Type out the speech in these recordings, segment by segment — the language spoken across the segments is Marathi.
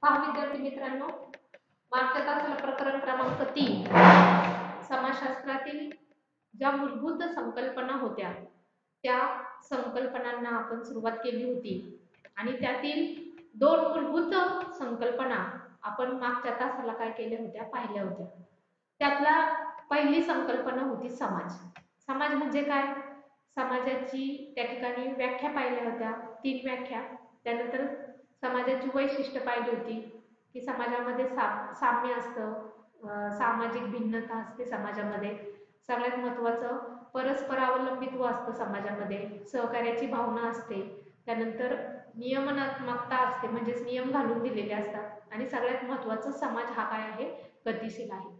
पहा विद्यार्थी मित्रांनो, मागच्या तासाला प्रकरण क्रमांक 3 समाजशास्त्रातील ज्या मूलभूत संकल्पना होत्या त्या संकल्पनांना आपण सुरुवात केली होती आणि त्यातील दोन मूलभूत संकल्पना आपण मागच्या तासाला काय केल्या होत्या पाहिल्या होत्या। त्यातला पहिली संकल्पना होती समाज। समाज म्हणजे काय? समाजाची त्या ठिकाणी व्याख्या पाहिल्या होत्या, 3 व्याख्या। त्यानंतर समाजाची वैशिष्ट्य पाहिली होती की समाजामध्ये साम्य असतं, सामाजिक भिन्नता असते समाजामध्ये, सगळ्यात महत्त्वाचं परस्परावलंबित्व असतं समाजामध्ये, सहकार्याची भावना असते, त्यानंतर नियमनात्मकता असते म्हणजेच नियम घालून दिलेले असतात आणि सगळ्यात महत्त्वाचं समाज हा काय आहे? गतिशील आहे।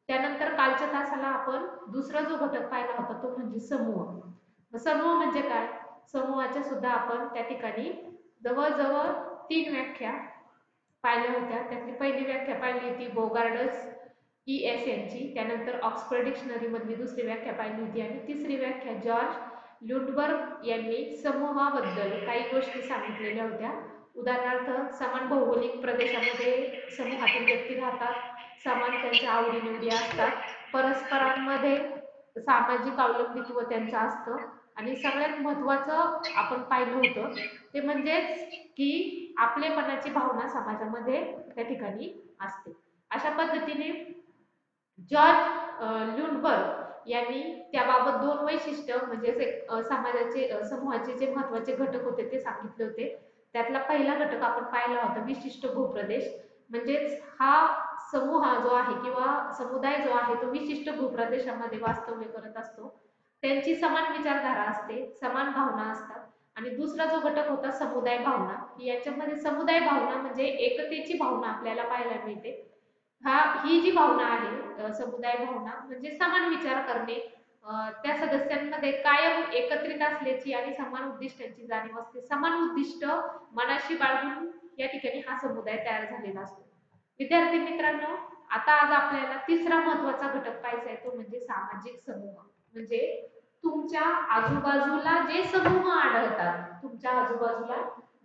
त्यानंतर कालच्या तासाला आपण दुसरा जो घटक पाहिला होता तो म्हणजे समूह। समूह म्हणजे काय? समूहाच्या सुद्धा आपण त्या ठिकाणी जवळजवळ 3 व्याख्या पाहिल्या होत्या। त्यातली पहिली व्याख्या पाहिली होती बोगार्डस ES यांची, त्यानंतर ऑक्सफर्ड डिक्शनरी मधली दुसरी व्याख्या पाहिली होती आणि तिसरी व्याख्या जॉर्ज ल्युंडबर्ग यांनी समूहाबद्दल काही गोष्टी सांगितलेल्या होत्या। उदाहरणार्थ समान भौगोलिक प्रदेशामध्ये समूहातील व्यक्ती राहतात, समान त्यांच्या आवडीनिवडी असतात, परस्परांमध्ये सामाजिक अवलंबित्व त्यांचं असतं आणि सगळ्यात महत्त्वाचं आपण पाहिलं होतं ते म्हणजेच की आपलेपणाची भावना समाजामध्ये त्या ठिकाणी असते। अशा पद्धतीने जॉर्ज ल्युंडबर्ग यांनी त्याबाबत 2 वैशिष्ट्य म्हणजे समाजाचे समूहाचे जे महत्त्वाचे घटक होते ते सांगितले होते। त्यातला पहिला घटक आपण पाहिला होता विशिष्ट भूप्रदेश, म्हणजेच हा समूह जो आहे किंवा समुदाय जो आहे तो विशिष्ट भूप्रदेशामध्ये वास्तव्य करत असतो, त्यांची समान विचारधारा असते, समान भावना असतात। आणि दुसरा जो घटक होता समुदाय भावना, याच्यामध्ये समुदाय भावना म्हणजे एकतेची भावना आपल्याला पाहायला मिळते। ही जी भावना आहे समुदाय भावना म्हणजे समान विचार करणे, त्या सदस्यांमध्ये कायम एकत्रित असल्याची आणि समान उद्दिष्टांची जाणीव असते, समान उद्दिष्ट मनाशी बाळगून या ठिकाणी हा समुदाय तयार झालेला असतो। विद्यार्थी मित्रांनो, आता आज आपल्याला तिसरा महत्त्वाचा घटक पाहायचा आहे तो म्हणजे सामाजिक समूह। म्हणजे तुमच्या आजूबाजूला जे समूह आढळतात, तुमच्या आजूबाजूला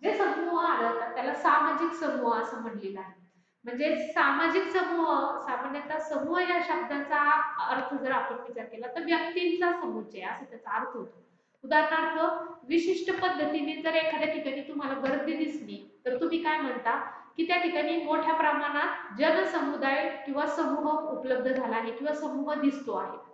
जे समूह आढळतात त्याला सामाजिक समूह असं म्हणलेलं आहे। म्हणजे सामाजिक समूह, सामान्यतः समूह या शब्दाचा अर्थ जर आपण विचार केला तर व्यक्तींचा समुच्चय असा त्याचा अर्थ होतो। उदाहरणार्थ विशिष्ट पद्धतीने जर एखाद्या ठिकाणी तुम्हाला गर्दी दिसली तर तुम्ही काय म्हणता की त्या ठिकाणी मोठ्या प्रमाणात जनसमुदाय किंवा समूह उपलब्ध झाला आहे किंवा समूह दिसतो आहे।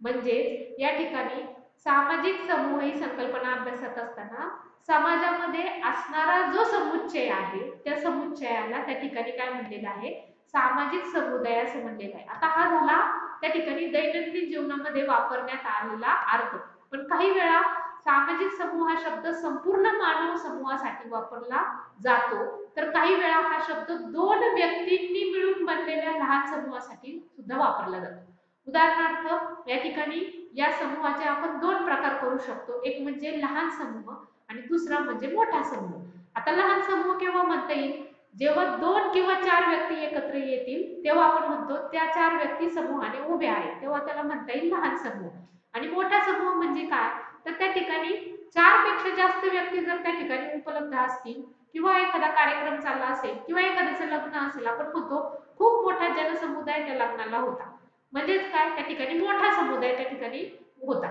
म्हणजे या ठिकाणी सामाजिक समूह ही संकल्पना अभ्यासत असताना समाजामध्ये असणारा जो समुच्चय आहे त्या समुच्चयाला त्या ठिकाणी काय म्हणलेलं आहे? सामाजिक समुदाय असं म्हणलेलं आहे। आता हा झाला त्या ठिकाणी दैनंदिन जीवनामध्ये वापरण्यात आलेला अर्थ, पण काही वेळा सामाजिक समूह हा शब्द संपूर्ण मानव समूहासाठी वापरला जातो, तर काही वेळा हा शब्द 2 व्यक्तींनी मिळून बनलेल्या लहान समूहासाठी सुद्धा वापरला जातो। उदाहरणार्थ या ठिकाणी या समूहाचे आपण 2 प्रकार करू शकतो, एक म्हणजे लहान समूह आणि दुसरा म्हणजे मोठा समूह। आता लहान समूह केव्हा म्हणता येईल? जेव्हा 2 किंवा 4 व्यक्ती एकत्र येतील तेव्हा आपण म्हणतो त्या 4 व्यक्ती समूहाने उभ्या आहेत, तेव्हा त्याला म्हणता येईल लहान समूह। आणि मोठा समूह म्हणजे काय? तर त्या ठिकाणी 4 पेक्षा जास्त व्यक्ती जर त्या ठिकाणी उपलब्ध असतील किंवा एखादा कार्यक्रम चालला असेल किंवा एखाद्याचं लग्न असेल, आपण म्हणतो खूप मोठा जनसमुदाय त्या लग्नाला होता, म्हणजेच काय त्या ठिकाणी मोठा समुदाय त्या ठिकाणी होता।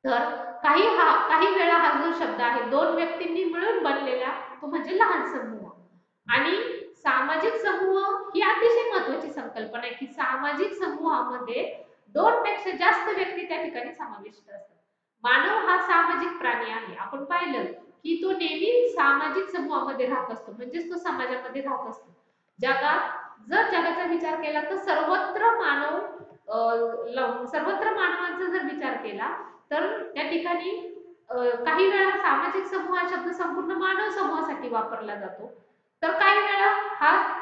तर काही वेळा हा जो शब्द आहे 2 व्यक्तींनी मिळून बनलेला तो म्हणजे लहान समूह। आणि सामाजिक समूह ही अतिशय महत्त्वाची संकल्पना आहे की सामाजिक समूहामध्ये 2 पेक्षा जास्त व्यक्ती त्या ठिकाणी समाविष्ट असतात। मानव हा सामाजिक प्राणी आहे, आपण पाहिलं की तो नेहमी सामाजिक समूहामध्ये राहत असतो, म्हणजेच तो समाजामध्ये राहत असतो। जर जगाचा विचार केला तर सर्वत्र मानवांचा जर विचार केला तर त्या ठिकाणी काही वेळा सामाजिक समूह हा शब्द संपूर्ण मानव समूहासाठी वापरला जातो, तर काही वेळा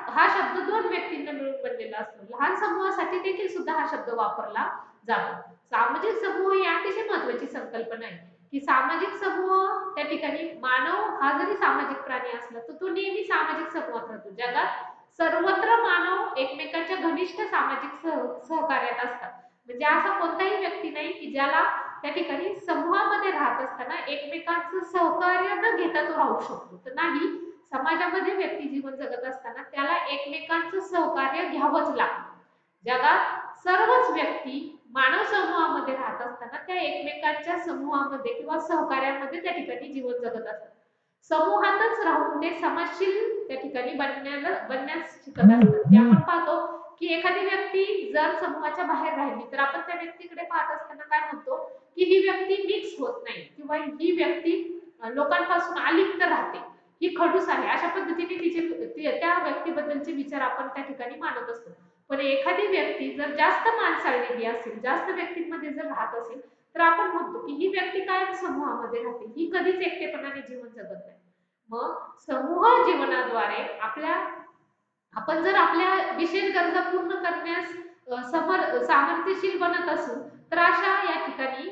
हा शब्द 2 व्यक्तींना मिळून बनलेला असतो। लहान समूहासाठी देखील सुद्धा हा शब्द वापरला जातो। सामाजिक समूह ही अतिशय महत्त्वाची संकल्पना आहे की सामाजिक समूह त्या ठिकाणी मानव हा जरी सामाजिक प्राणी असला तर तो नेहमी सामाजिक समूहात राहतो। जगात सर्वत्र मानव एकमेकांच्या घनिष्ठ सामाजिक सहकार्यात असतात, म्हणजे असा कोणताही व्यक्ती नाही की ज्याला त्या ठिकाणी समूहामध्ये राहत असताना एकमेकांचं सहकार्य न घेता तो राहू शकतो, तर नाही, समाजामध्ये व्यक्ती जीवन जगत असताना त्याला एकमेकांचं सहकार्य घ्यावंच लागतं. जगात सर्वच व्यक्ती मानव समूहामध्ये राहत असताना त्या एकमेकांच्या समूहामध्ये किंवा सहकार्यामध्ये त्या ठिकाणी जीवन जगत असतात. समूहातच राहून ते समाजशील त्या ठिकाणी बनण्यास शिकत असतात. ते आपण पाहतो की एखादी व्यक्ती जर समूहाच्या बाहेर राहिली तर आपण त्या व्यक्तीकडे पाहत असताना काय म्हणतो की ही व्यक्ती मिक्स होत नाही किंवा ही व्यक्ती लोकांपासून अलिप्त राहते, ही खडूस आहे, अशा पद्धतीने त्या व्यक्तीबद्दलचे विचार आपण त्या ठिकाणी मानत असतो. पण एखादी व्यक्ती जर जास्त माणसाळलेली असेल, जास्त व्यक्तींमध्ये जर राहत असेल तर आपण म्हणतो की ही व्यक्ती कायम समूहामध्ये राहते, ही कधीच एकटेपणाने जीवन जगत नाही. मग समूह जीवनाद्वारे आपण जर आपल्या विशेष गरजा पूर्ण करण्यास सामर्थ्यशील बनत असू तर अशा या ठिकाणी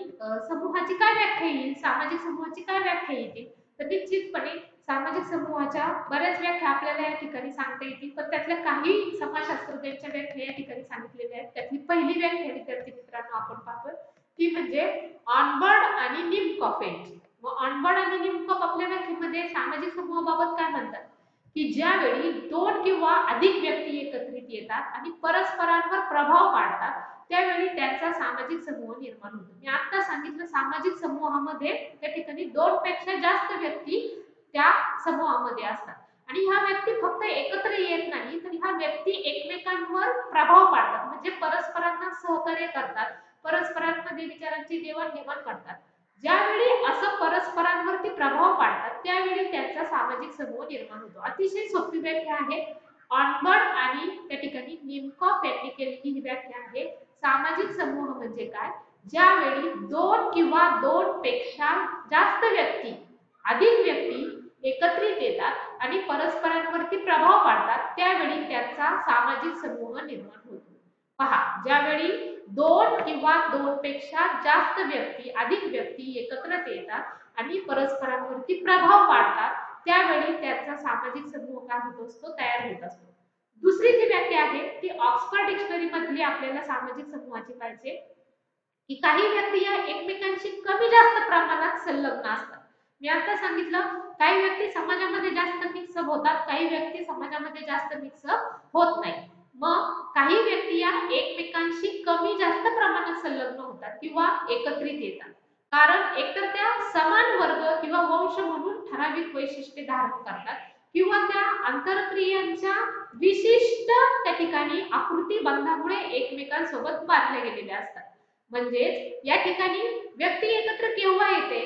समूहाची काय व्याख्या येईल, सामाजिक समूहाची काय व्याख्या येते, तर निश्चितपणे सामाजिक समूहाच्या बऱ्याच व्याख्या आपल्याला या ठिकाणी सांगता येतील. पण त्यातल्या काही समाजशास्त्रज्ञांच्या व्याख्या या ठिकाणी सांगितलेल्या आहेत. त्यातली पहिली व्याख्या विद्यार्थी मित्रांनो आपण पाहतोय ती म्हणजे ऑनबर्ड आणि निमकॉफ यांची. मग ऑनबर्ड आणि निमकॉफ आपल्या व्याख्येमध्ये सामाजिक समूहाबाबत काय म्हणतात की ज्यावेळी दोन किंवा अधिक व्यक्ती एकत्रित येतात आणि परस्परांवर प्रभाव पाडतात त्यावेळी त्यांचा सामाजिक समूह निर्माण होतो. मी आता सांगितलं सामाजिक समूहामध्ये त्या ठिकाणी दोन पेक्षा जास्त व्यक्ती त्या समूहामध्ये असतात आणि ह्या व्यक्ती फक्त एकत्र येत नाही तर ह्या व्यक्ती एकमेकांवर प्रभाव पाडतात, म्हणजे परस्परांना सहकार्य करतात, परस्परांमध्ये विचारांची देवाणघेवाण करतात. ज्यावेळी असं परस्परांवरती प्रभाव पाडतात त्यावेळी त्यांचा सामाजिक समूह निर्माण होतो. अतिशय सोपी व्याख्या आहे. ऑनबर्ड आणि त्या ठिकाणी निमकॉफ यांनी केलेली ही व्याख्या आहे. सामाजिक समूह म्हणजे काय, ज्यावेळी दोन किंवा दोन पेक्षा जास्त व्यक्ती, अधिक व्यक्ती एकत्रित येतात आणि परस्परांवरती प्रभाव पाडतात त्यावेळी त्यांचा सामाजिक समूह निर्माण होतो. पहा, ज्यावेळी दोन किंवा दोन पेक्षा जास्त व्यक्ती, अधिक व्यक्ती एकत्र येतात आणि परस्परांवरती प्रभाव पाडतात त्यावेळी त्यांचा सामाजिक समूह काय होत असतो, तयार होत असतो. दुसरी जी व्याख्या आहे ती ऑक्सफर्ड डिक्शनरी मधली आपल्याला सामाजिक समूहाची पाहिजे की काही व्यक्ती या एकमेकांशी कमी जास्त प्रमाणात संलग्न असतात. मी आता सांगितलं काही व्यक्ती समाजामध्ये जास्त मिक्सअप होतात, काही व्यक्ती समाजामध्ये जास्त मिक्सअप होत नाही. मग काही व्यक्ती या एकमेकांशी कमी जास्त प्रमाणात संलग्न होतात किंवा एकत्रित येतात कारण एकतर त्या समान वर्ग किंवा वंश म्हणून ठराविक वैशिष्ट्ये धारण करतात किंवा त्या आंतरक्रियांच्या विशिष्ट त्या ठिकाणी आकृती बंधामुळे एकमेकांसोबत बांधल्या गेलेल्या असतात. म्हणजेच या ठिकाणी व्यक्ती एकत्र केव्हा येते,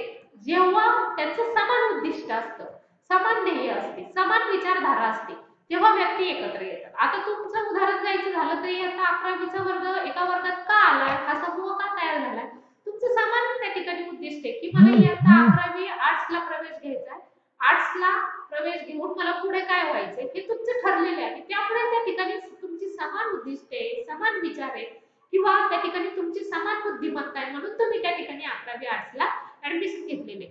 जेव्हा त्यांचं समान उद्दिष्ट असतं, समान ध्येय असते, समान विचारधारा असते, तेव्हा व्यक्ती एकत्र येतात. आता तुमचं उदाहरण द्यायचं झालं तर आता 11वीचा वर्ग एका वर्गात का आलाय, हा समूह का तयार झालाय, तुमचं समान त्या ठिकाणी उद्दिष्ट आहे की मला इयत्ता 11वी आर्ट्सला प्रवेश घ्यायचा आहे, आर्ट्सला प्रवेश घेऊन मला पुढे काय व्हायचंय हे तुमचं ठरलेलं आहे. त्यामुळे त्या ठिकाणी तुमची समान उद्दिष्टे, समान विचार आहेत किंवा त्या ठिकाणी तुमची समान बुद्धिमत्ता आहे म्हणून तुम्ही त्या ठिकाणी 11वी आर्ट्सला ऍडमिशन घेतलेले.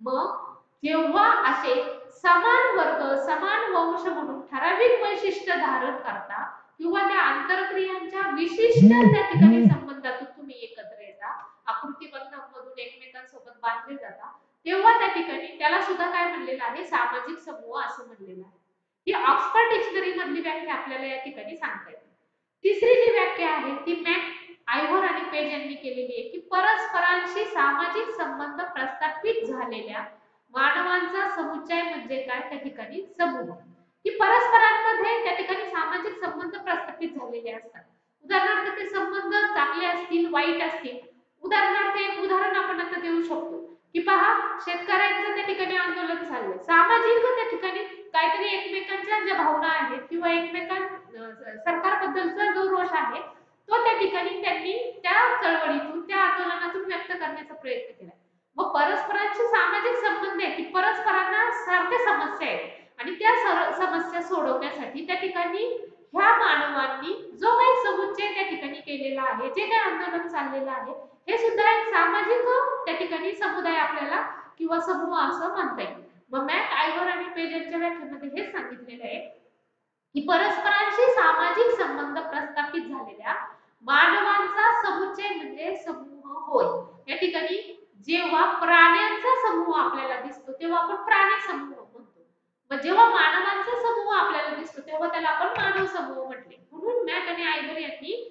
मग जेव्हा असे समान वर्ग, समान वंश म्हणून ठराविक वैशिष्ट्य धारण करता किंवा त्या आंतरक्रियांच्या विशिष्ट त्या ठिकाणी संबंधातून तुम्ही एकत्र येता, आकृतीबंधामधून एकमेकांसोबत बांधले जाता, तेव्हा त्या ठिकाणी त्याला सुद्धा काय म्हणलेलं आहे, सामाजिक समूह असं म्हणलेलं आहे. ही ऑक्सफर्ड डिक्शनरी मधली व्याख्या आपल्याला या ठिकाणी सांगता येते. तिसरी जी व्याख्या आहे ती मॅक आयव्हर आणि पेज यांनी केलेली आहे की परस्परांशी सामाजिक संबंध प्रस्थापित झालेल्या मानवांचा समुच्चय म्हणजे काय, त्या ठिकाणी समूह. की परस्परांमध्ये त्या ठिकाणी सामाजिक संबंध प्रस्थापित झालेले असतात. उदाहरणार्थ ते संबंध चांगले असतील, वाईट असतील. उदाहरणार्थ एक उदाहरण आपण आता देऊ शकतो की पहा, शेतकऱ्यांचं त्या ठिकाणी आंदोलन चाललंय, सामाजिक त्या ठिकाणी काहीतरी एकमेकांच्या ज्या भावना आहेत किंवा सरकारबद्दलचा जो रोष आहे तो त्या ठिकाणी त्यांनी त्या चळवळीतून, त्या आंदोलनातून व्यक्त करण्याचा प्रयत्न केला. मग परस्परांचे सामाजिक संबंध आहेत की परस्परांना सारख्या समस्या आहेत आणि त्या समस्या सोडवण्यासाठी त्या ठिकाणी ह्या मानवांनी जो काही समुच्चय त्या ठिकाणी केलेला आहे, जे काही आंदोलन चाललेलं आहे, हे सुद्धा एक सामाजिक त्या ठिकाणी समुदाय आपल्याला किंवा समूह असं म्हणता येईल. मग मॅक आयव्हर आणि पेज यांच्या व्याख्येमध्ये हेच सांगितलेलं आहे की परस्परांशी सामाजिक संबंध प्रस्थापित झालेल्या मानवांचा समुच्चय म्हणजे समूह होय. या ठिकाणी जेव्हा प्राण्यांचा समूह आपल्याला दिसतो तेव्हा आपण प्राणी समूह म्हणतो. जेव्हा मानवांचा समूह आपल्याला दिसतो तेव्हा त्याला आपण मानव समूह म्हटले. म्हणून मॅक आणि आयव्हर यांनी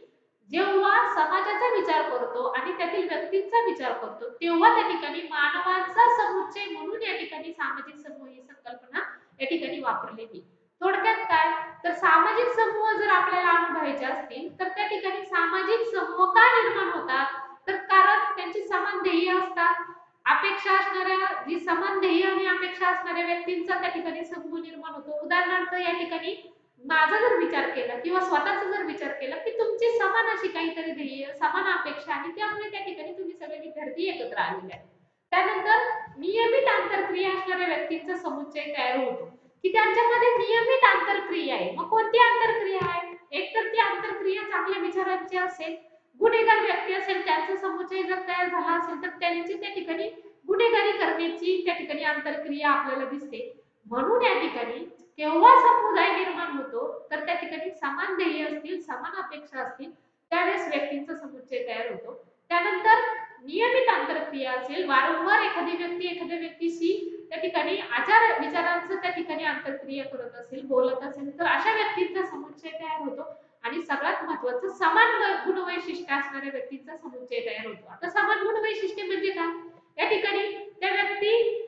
जेव्हा समाजाचा विचार करतो आणि त्यातील व्यक्तींचा विचार करतो तेव्हा त्या ठिकाणी मानवांचा समुच्चय म्हणून या ठिकाणी सामाजिक समूह ही संकल्पना या ठिकाणी वापरलेली. थोडक्यात काय, तर सामाजिक समूह जर आपल्याला अनुभवायचे असतील तर त्या ठिकाणी सामाजिक समूह का निर्माण होतात, तर कारण त्यांची समान ध्येय असतात. अपेक्षा असणाऱ्या जी समान ध्येय आणि अपेक्षा असणाऱ्या व्यक्तींचा त्या ठिकाणी समूह निर्माण होतो. उदाहरणार्थ या ठिकाणी माझा जर विचार केला किंवा स्वतःचा जर विचार केला की तुमची समान अशी काहीतरी ध्येय, समान अपेक्षा आणि त्यामुळे त्या ठिकाणी तुम्ही सगळे विद्यार्थी एकत्र आलेले आहेत. त्यानंतर नियमित आंतरक्रिया असणाऱ्या व्यक्तींचा समुच्चय तयार होतो की त्यांच्यामध्ये नियमित आंतरक्रिया आहे. मग कोणती आंतरक्रिया आहे, एकतर ती आंतरक्रिया चांगल्या विचारांची असेल, गुन्हेगार व्यक्ती असेल त्यांचा समुच्चय जर तयार झाला असेल तर त्यांची त्या ठिकाणी गुन्हेगारी करण्याची त्या ठिकाणी आंतरक्रिया आपल्याला दिसते. म्हणून या ठिकाणी केव्हा समुदाय निर्माण होतो तर त्या ठिकाणी समान ध्येय असतील, समान अपेक्षा असतील त्यावेळेस व्यक्तींचा समुच्चय तयार होतो. त्यानंतर नियमित आंतरक्रिया असेल, वारंवार एखादी व्यक्ती एखाद्या व्यक्तीशी त्या ठिकाणी आचार विचारांचं त्या ठिकाणी आंतरक्रिया करत असेल, बोलत असेल तर अशा व्यक्तींचा समुच्चय तयार होतो. आणि सगळ्यात महत्त्वाचं समान गुणवैशिष्ट्य असणाऱ्या व्यक्तींचा समुच्चय तयार होतो. आता समान गुणवैशिष्ट्य म्हणजे काय, या ठिकाणी त्या व्यक्ती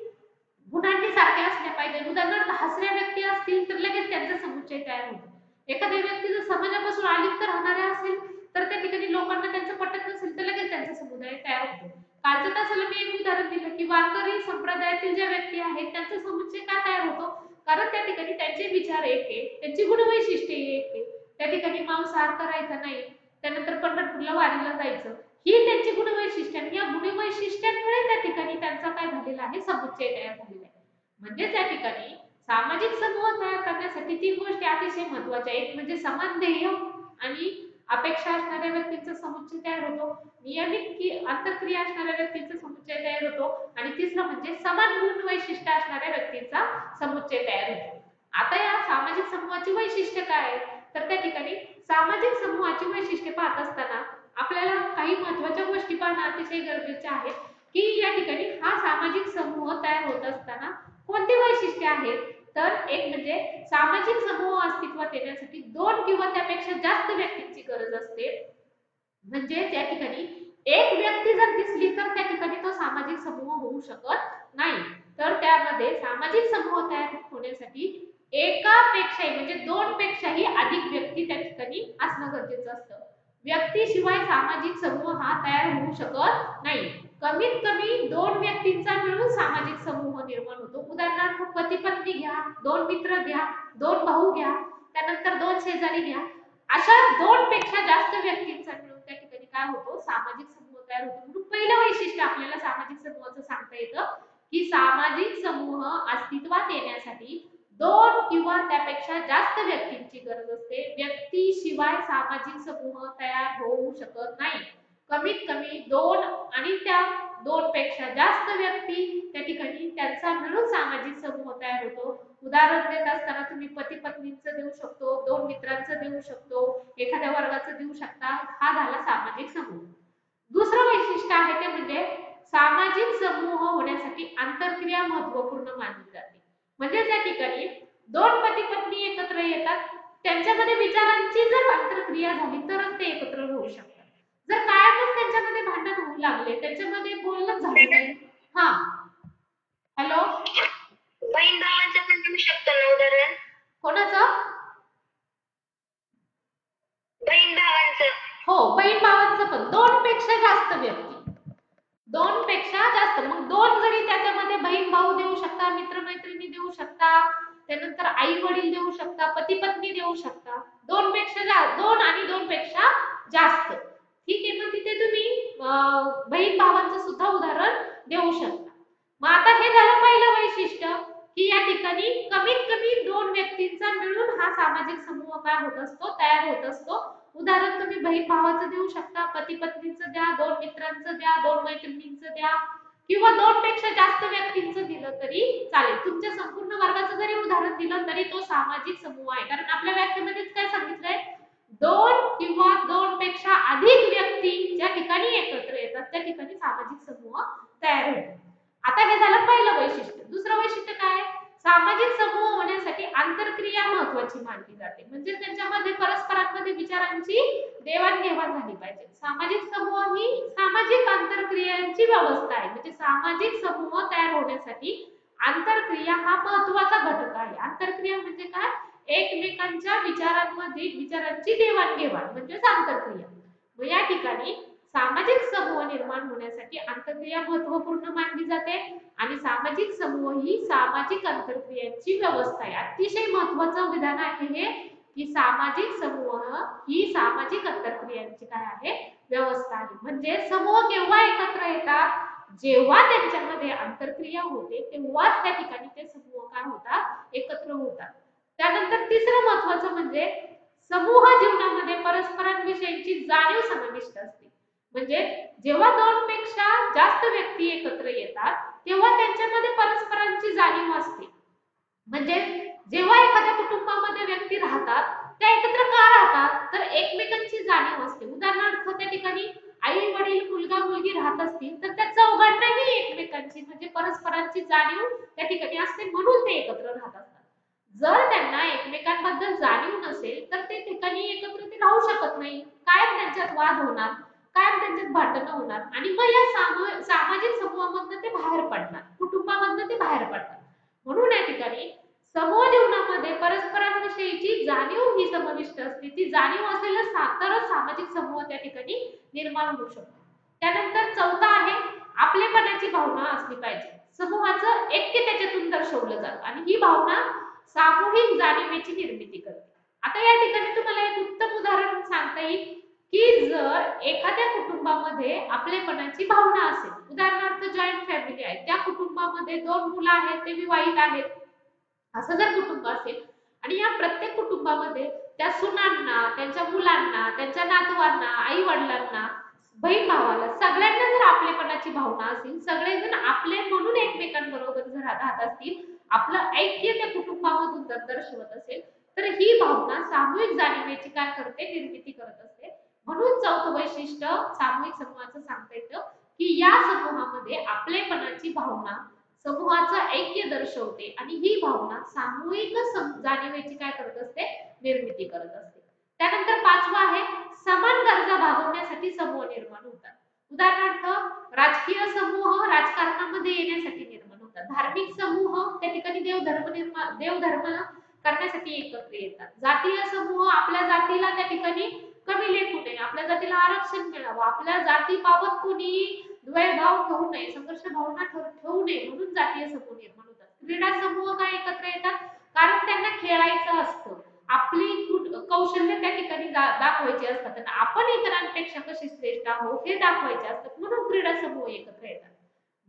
गुणांनी सारख्या असल्या पाहिजे. उदाहरणार्थ हसऱ्या व्यक्ती असतील तर लगेच त्यांचा समुच्चय तयार होतो. एखाद्या व्यक्ती जर समाजापासून अलिप्त राहणाऱ्या असेल तर त्या ठिकाणी लोकांना त्यांचं पटत नसेल तर लगेच त्यांचा समुदाय तयार होतो. कालच्या तासाला मी एक उदाहरण दिलं की वारकरी संप्रदायातील ज्या व्यक्ती आहेत त्यांचा समुच्चय का तयार होतो, कारण त्या ठिकाणी त्यांचे विचार एक आहे, त्यांची गुणवैशिष्ट्ये एक आहे. त्या ठिकाणी मांसाहार करायचा नाही, त्यानंतर पंढरपूरला वारीला जायचं, ही त्यांची गुणवैशिष्ट्य आणि या गुणवैशिष्ट्यांमुळे त्या ठिकाणी त्यांचा काय झालेला आहे, समुच्चय तयार झालेला आहे. म्हणजे त्या ठिकाणी सामाजिक समूह तयार करण्यासाठी 3 गोष्टी अतिशय महत्त्वाच्या आहेत. म्हणजे समान ध्येय आणि अपेक्षा असणाऱ्या व्यक्तींचा समुच्चय तयार होतो, नियमित आंतरक्रिया असणाऱ्या व्यक्तींचा समुच्चय तयार होतो आणि तिसरं म्हणजे समान गुणवैशिष्ट्य असणाऱ्या व्यक्तींचा समुच्चय तयार होतो. आता या सामाजिक समूहाची वैशिष्ट्य काय आहे, तर त्या ठिकाणी सामाजिक समूहाची वैशिष्ट्ये पाहत असताना आपल्याला काही महत्त्वाच्या गोष्टी पाहणं अतिशय गरजेचे आहे की या ठिकाणी हा सामाजिक समूह तयार होत असताना कोणती वैशिष्ट्ये आहेत. तर एक म्हणजे सामाजिक समूह अस्तित्वात येण्यासाठी 2 किंवा त्यापेक्षा जास्त व्यक्तींची गरज असते. म्हणजे त्या ठिकाणी एक व्यक्ती जर दिसली तर त्या ठिकाणी तो सामाजिक समूह होऊ शकत नाही. तर त्यामध्ये सामाजिक समूह तयार होण्यासाठी एकापेक्षाही म्हणजे 2 पेक्षाही अधिक व्यक्ती त्या ठिकाणी असणं गरजेचं असतं. व्यक्तीशिवाय सामाजिक समूह हा तयार होऊ शकत नाही. कमीत कमी 2 व्यक्तींचा मिळून सामाजिक समूह निर्माण होतो. उदाहरणार्थ पती पत्नी घ्या, 2 मित्र घ्या, 2 भाऊ घ्या, त्यानंतर 2 शेजारी घ्या, अशा 2 पेक्षा जास्त व्यक्तींचा मिळून त्या ठिकाणी काय होतो, सामाजिक समूह तयार होतो. म्हणून पहिलं वैशिष्ट्य आपल्याला सामाजिक समूहाचं सांगता येतं की सामाजिक समूह अस्तित्वात येण्यासाठी 2 किंवा त्यापेक्षा जास्त व्यक्तींची गरज असते. व्यक्तीशिवाय सामाजिक समूह तयार होऊ शकत नाही. कमीत कमी 2 आणि त्या 2 पेक्षा जास्त व्यक्ती त्या ठिकाणी त्यांचा मिळून सामाजिक समूह तयार होतो. उदाहरण देत असताना तुम्ही पती पत्नींचं देऊ शकतो, 2 मित्रांचं देऊ शकतो, एखाद्या वर्गाचं देऊ शकता. हा झाला सामाजिक समूह. दुसरं वैशिष्ट्य आहे ते म्हणजे सामाजिक समूह होण्यासाठी आंतरक्रिया महत्त्वपूर्ण मानली जाते. म्हणजे त्या ठिकाणी 2 पती पत्नी एकत्र येतात, त्यांच्यामध्ये विचारांची जर आंतरक्रिया झाली तरच ते एकत्र होऊ शकतात. जर कायमच त्यांच्यामध्ये भांडण होऊ लागले, त्यांच्यामध्ये बोलणं झालं नाही. हा हॅलो, बहीण भावांचं पण देऊ शकतो ना उदाहरण? कोणाचं? बहीण भावांचं. हो, बहीण भावांचं पण 2 पेक्षा जास्त व्यक्ती, 2 पेक्षा जास्त. मग 2 जरी त्याच्यामध्ये बहीण भाऊ देऊ शकता, मित्र मैत्रिणी देऊ शकता, त्यानंतर आई वडील देऊ शकता, पती पत्नी देऊ शकता. 2 पेक्षा जास्त, 2 आणि 2 पेक्षा जास्त. ठीक आहे, मग तिथे तुम्ही बहीण भावांचं सुद्धा उदाहरण देऊ शकता. मग आता हे झालं पहिलं वैशिष्ट्य की या ठिकाणी कमीत कमी 2 व्यक्तींचा मिळून हा सामाजिक समूह काय होत असतो, तयार होत असतो. उदाहरण तुम्ही बहीण भावाचं देऊ शकता, पती पत्नीचं द्या, 2 मित्रांचं द्या, 2 मैत्रिणींचं द्या किंवा 2 पेक्षा जास्त व्यक्तींचं दिलं तरी चालेल. तुमच्या संपूर्ण वर्गाचं जरी उदाहरण दिलं तरी तो सामाजिक समूह आहे. कारण आपल्या व्याख्येमध्येच काय सांगितलंय, 2 किंवा 2 पेक्षा अधिक व्यक्ती ज्या ठिकाणी एकत्र येतात त्या ठिकाणी सामाजिक समूह तयार होतो. आता हे झालं पहिलं वैशिष्ट्य. दुसरं वैशिष्ट्य काय, सामाजिक समूह होण्यासाठी आंतरक्रिया महत्वाची मानली जाते. म्हणजे त्यांच्यामध्ये परस्परांमध्ये विचारांची देवाणघेवाण झाली पाहिजे. सामाजिक समूह ही सामाजिक आंतरक्रियांची व्यवस्था आहे. म्हणजे सामाजिक समूह तयार होण्यासाठी आंतरक्रिया हा महत्वाचा घटक आहे. आंतरक्रिया म्हणजे काय? एकमेकांच्या विचारांची देवाणघेवाण म्हणजेच आंतरक्रिया. मग या ठिकाणी सामाजिक समूह निर्माण होण्यासाठी आंतरक्रिया महत्वपूर्ण मानली जाते आणि सामाजिक समूह ही सामाजिक आंतरक्रियांची व्यवस्था आहे. अतिशय महत्वाचं विधान आहे हे की सामाजिक समूह ही सामाजिक आंतरक्रियांची काय आहे? व्यवस्था आहे. म्हणजे समूह केव्हा एकत्र येतात? जेव्हा त्यांच्यामध्ये आंतरक्रिया होते तेव्हाच त्या ठिकाणी ते समूह काय होतात? एकत्र होतात. त्यानंतर तिसरं महत्वाचं म्हणजे समूह जीवनामध्ये परस्परांविषयीची जाणीव समाविष्ट असते. म्हणजे जेव्हा दोन पेक्षा जास्त व्यक्ती एकत्र येतात तेव्हा त्यांच्यामध्ये परस्परांची जाणीव असते. म्हणजे जेव्हा एखाद्या कुटुंबामध्ये व्यक्ती राहतात त्या एकत्र का राहतात? तर एकमेकांची जाणीव असते. उदाहरणार्थ त्या ठिकाणी आई वडील मुलगा मुलगी राहत असतील तर त्या चौघांनाही एकमेकांची म्हणजे परस्परांची जाणीव त्या ठिकाणी असते म्हणून ते एकत्र राहत असतात. जर त्यांना एकमेकांबद्दल जाणीव नसेल तर ते ठिकाणी एकत्र ते राहू शकत नाही. कायम त्यांच्यात वाद होणार, कायम त्यांच्यात भांडणं होणार आणि मग या सामाजिक समूहामधनं ते बाहेर पडणार, कुटुंबामधनं ते बाहेर पडणार. म्हणून या ठिकाणी समूह जीवनामध्ये परस्परांविषयीची जाणीव ही समाविष्ट असते. ती जाणीव असेलच तरच सामाजिक समूह त्या ठिकाणी निर्माण होऊ शकतो. त्यानंतर चौथा आहे आपलेपणाची भावना असली पाहिजे. समूहाचं ऐक्य त्याच्यातून दर्शवलं जातं आणि ही भावना सामूहिक जाणीवेची निर्मिती करते. आता या ठिकाणी तुम्हाला एक उत्तम उदाहरण सांगता येईल की जर एखाद्या कुटुंबामध्ये आपलेपणाची भावना असेल, उदाहरणार्थ जॉईंट फॅमिली आहे, त्या कुटुंबामध्ये 2 मुलं आहेत, ते विवाहित आहेत, असं जर कुटुंब असेल आणि या प्रत्येक कुटुंबामध्ये त्या सुनांना, त्यांच्या मुलांना, त्यांच्या नातवांना, आई वडिलांना, बहीण भावाला सगळ्यांना जर आपलेपणाची भावना असेल, सगळेजण आपले म्हणून एकमेकांबरोबर जर राहत असतील, आपलं ऐक्य त्या कुटुंबामधून जर दर्शवत असेल तर ही भावना सामूहिक जाणीवेची काय करते? निर्मिती करत असते. म्हणून चौथं वैशिष्ट्य सामूहिक समूहाचं सांगता येतं की या समूहामध्ये आपलेपणाची भावना समूहाचं ऐक्य दर्शवते आणि ही भावना सामूहिक जाणीवेची काय करत असते? निर्मिती करत असते. त्यानंतर पाचवा आहे समान गरजा भागवण्यासाठी समूह निर्माण होतात. उदाहरणार्थ राजकीय समूह राजकारणामध्ये येण्यासाठी निर्माण होतात. धार्मिक समूह त्या ठिकाणी देवधर्म करण्यासाठी एकत्र येतात. जातीय समूह आपल्या जातीला त्या ठिकाणी कमी लेखू नये, आपल्या जातीला आरक्षण मिळावं, आपल्या जातीबाबत कोणी द्वैभाव ठेवू नये, संघर्ष भावना ठेवू नये म्हणून जातीय समूह निर्माण होतात. क्रीडा समूह काय एकत्र येतात? कारण त्यांना खेळायचं असतं, आपली कौशल्य त्या ठिकाणी दाखवायची असतात आणि आपण इतरांपेक्षा कशी श्रेष्ठ आहोत हे दाखवायचे असतात म्हणून क्रीडा समूह एकत्र येतात.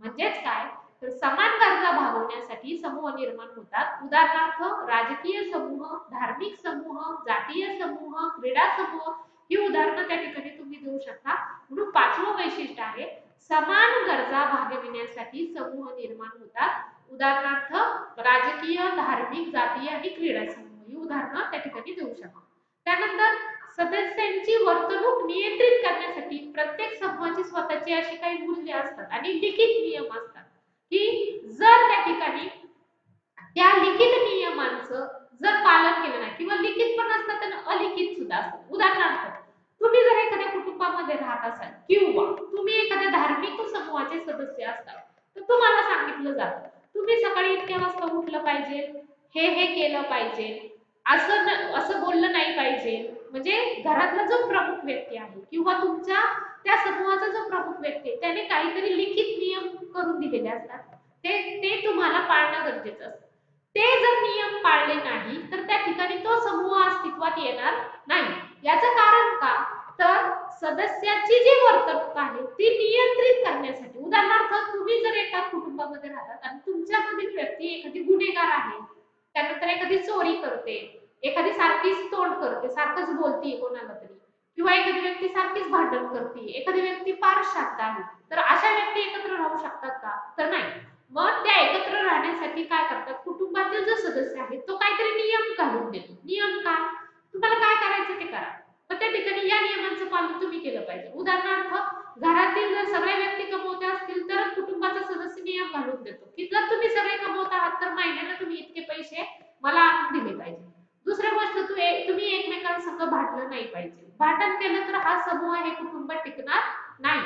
म्हणजेच काय? तर समान गरजा भागवण्यासाठी समूह निर्माण होतात. उदाहरणार्थ राजकीय समूह, धार्मिक समूह, जातीय समूह, क्रीडा समूह ही उदाहरणं त्या ठिकाणी तुम्ही देऊ शकता. म्हणून पाचवं वैशिष्ट्य आहे समान गरजा भागविण्यासाठी समूह निर्माण होतात. उदाहरणार्थ राजकीय, धार्मिक, जातीय आणि क्रीडा समूह ही उदाहरणं त्या ठिकाणी देऊ शकता. त्यानंतर सदस्यांची वर्तणूक नियंत्रित करण्यासाठी प्रत्येक समूहाची स्वतःची अशी काही मूल्य असतात आणि लिखित नियम असतात की जर त्या ठिकाणी त्या लिखित नियमांचं जर पालन केलं नाही किंवा लिखित पण असतात आणि अलिखित सुद्धा असतात. उदाहरणार्थ तुम्ही जर एखाद्या कुटुंबामध्ये राहत असाल किंवा तुम्ही एखाद्या धार्मिक समूहाचे सदस्य असता तर तुम्हाला सांगितलं जातं तुम्ही सकाळी इतक्या वाजता उठलं पाहिजे, हे केलं पाहिजे, असं बोललं नाही पाहिजे. म्हणजे घरातला जो प्रमुख व्यक्ती आहे किंवा तुमच्या त्या समूहाचा जो प्रमुख व्यक्ती आहे त्याने काहीतरी लिखित नियम करून दिलेले असतात. ते तुम्हाला पाळणं गरजेचं असतं. ते जर नियम पाळले नाही तर त्या ठिकाणी तो समूह अस्तित्वात येणार नाही. याचं कारण का? तर सदस्याची जी वर्तणूक आहे ती नियंत्रित करण्यासाठी. उदाहरणार्थ तुम्ही जर एका कुटुंबामध्ये राहतात आणि तुमच्यामधील व्यक्ती एखादी गुन्हेगार आहे, त्यानंतर एखादी चोरी करते, एखादी सारखीच तोंड करते, सारखंच बोलते कोणाला तरी, किंवा एखादी व्यक्ती सारखीच भांडण करते, एखादी व्यक्ती फार शांत आहे, तर अशा व्यक्ती एकत्र राहू शकतात का? तर नाही. मग त्या एकत्र राहण्यासाठी काय करतात? कुटुंबातील जो सदस्य आहे तो काहीतरी नियम घालून देतो. नियम काय? तुम्हाला काय करायचं ते करा, पण त्या ठिकाणी या नियमांचं पालन तुम्ही केलं पाहिजे. उदाहरणार्थ घरातील जर सगळ्या व्यक्ती कमवत्या असतील तर कुटुंबाचा सदस्य नियम घालून देतो की जर तुम्ही सगळे कमवत आहात तर महिन्याला तुम्ही समूह हे कुटुंब टिकणार नाही.